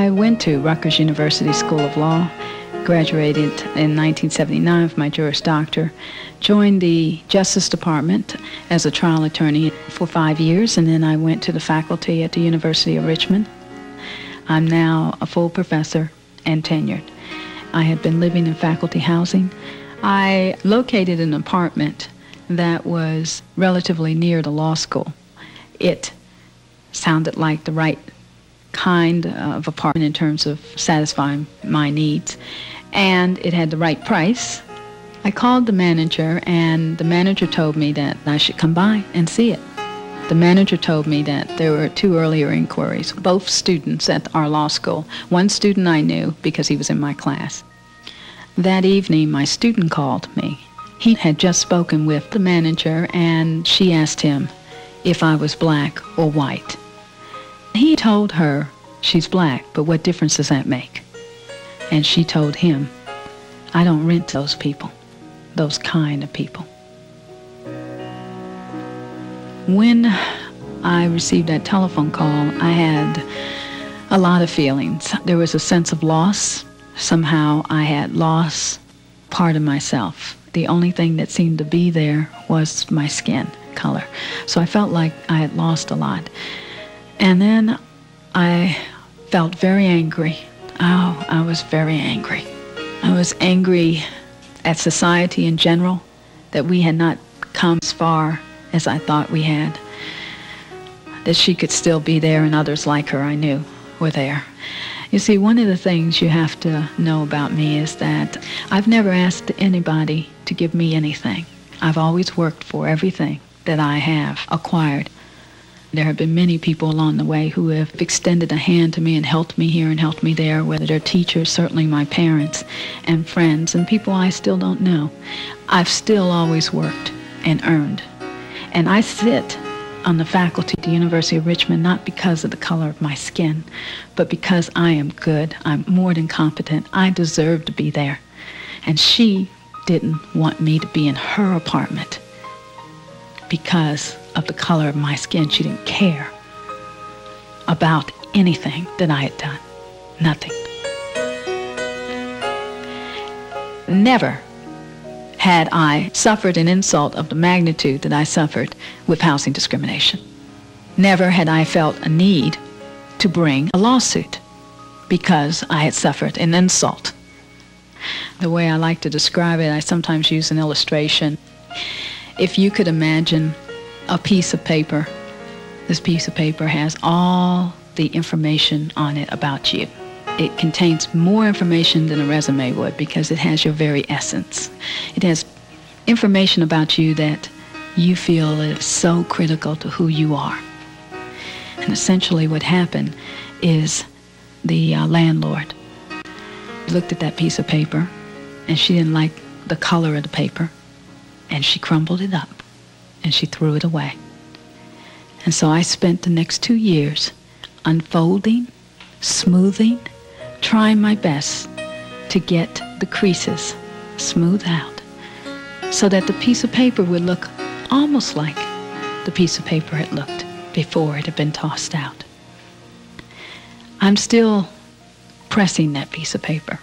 I went to Rutgers University School of Law, graduated in 1979 with my Juris Doctor, joined the Justice Department as a trial attorney for 5 years, and then I went to the faculty at the University of Richmond. I'm now a full professor and tenured. I had been living in faculty housing. I located an apartment that was relatively near the law school. It sounded like the right kind of apartment in terms of satisfying my needs, and it had the right price. I called the manager, and the manager told me that I should come by and see it. The manager told me that there were 2 earlier inquiries, both students at our law school. One student I knew because he was in my class. That evening, my student called me. He had just spoken with the manager, and she asked him if I was black or white. He told her, she's black, but what difference does that make? And she told him, I don't rent to those people, those kind of people. When I received that telephone call, I had a lot of feelings. There was a sense of loss. Somehow I had lost part of myself. The only thing that seemed to be there was my skin color. So I felt like I had lost a lot. And then I felt very angry. Oh, I was very angry. I was angry at society in general, that we had not come as far as I thought we had, that she could still be there and others like her I knew were there. You see, one of the things you have to know about me is that I've never asked anybody to give me anything. I've always worked for everything that I have acquired. There have been many people along the way who have extended a hand to me and helped me here and helped me there, whether they're teachers, certainly my parents, and friends, and people I still don't know. I've still always worked and earned. And I sit on the faculty at the University of Richmond not because of the color of my skin, but because I am good. I'm more than competent. I deserve to be there. And she didn't want me to be in her apartment because of the color of my skin. She didn't care about anything that I had done. Nothing. Never had I suffered an insult of the magnitude that I suffered with housing discrimination. Never had I felt a need to bring a lawsuit because I had suffered an insult. The way I like to describe it, I sometimes use an illustration. If you could imagine a piece of paper, this piece of paper has all the information on it about you. It contains more information than a resume would because it has your very essence. It has information about you that you feel is so critical to who you are. And essentially what happened is the landlord looked at that piece of paper, and she didn't like the color of the paper, and she crumbled it up and she threw it away. And so I spent the next 2 years unfolding, smoothing, trying my best to get the creases smoothed out so that the piece of paper would look almost like the piece of paper had looked before it had been tossed out. I'm still pressing that piece of paper.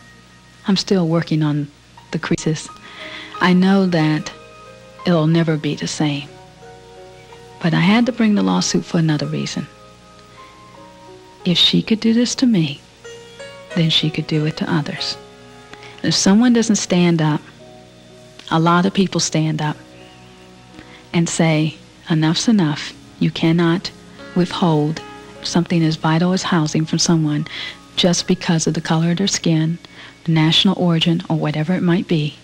I'm still working on the creases. I know that it'll never be the same. But I had to bring the lawsuit for another reason. If she could do this to me, then she could do it to others. If someone doesn't stand up, a lot of people stand up and say, enough's enough. You cannot withhold something as vital as housing from someone just because of the color of their skin, the national origin, or whatever it might be.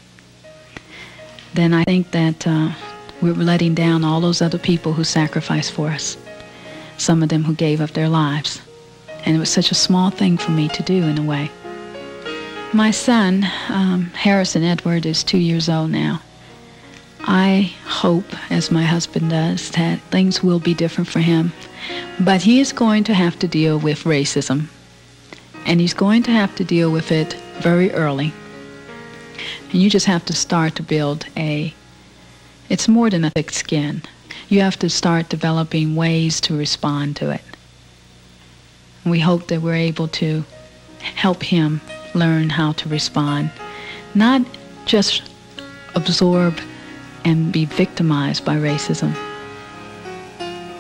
Then I think that we're letting down all those other people who sacrificed for us, some of them who gave up their lives. And it was such a small thing for me to do in a way. My son, Harrison Edward, is 2 years old now. I hope, as my husband does, that things will be different for him. But he is going to have to deal with racism. And he's going to have to deal with it very early. And you just have to start to build it's more than a thick skin. You have to start developing ways to respond to it. We hope that we're able to help him learn how to respond, not just absorb and be victimized by racism.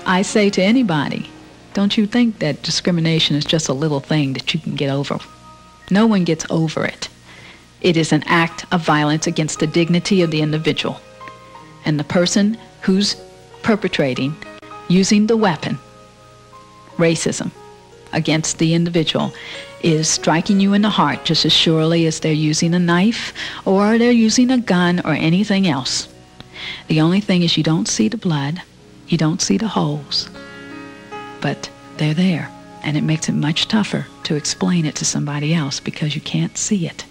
I say to anybody, don't you think that discrimination is just a little thing that you can get over? No one gets over it. It is an act of violence against the dignity of the individual. And the person who's perpetrating, using the weapon, racism, against the individual, is striking you in the heart just as surely as they're using a knife or they're using a gun or anything else. The only thing is you don't see the blood, you don't see the holes, but they're there. And it makes it much tougher to explain it to somebody else because you can't see it.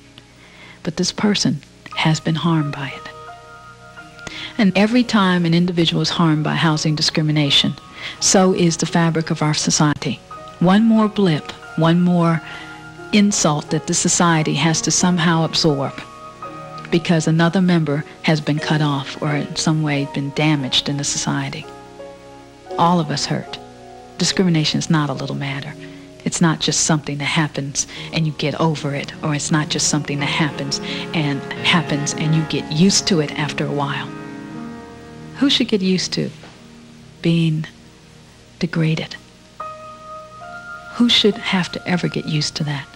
But this person has been harmed by it. And every time an individual is harmed by housing discrimination, so is the fabric of our society. One more blip, one more insult that the society has to somehow absorb because another member has been cut off or in some way been damaged in the society. All of us hurt. Discrimination is not a little matter. It's not just something that happens and you get over it, or it's not just something that happens and you get used to it after a while. Who should get used to being degraded? Who should have to ever get used to that?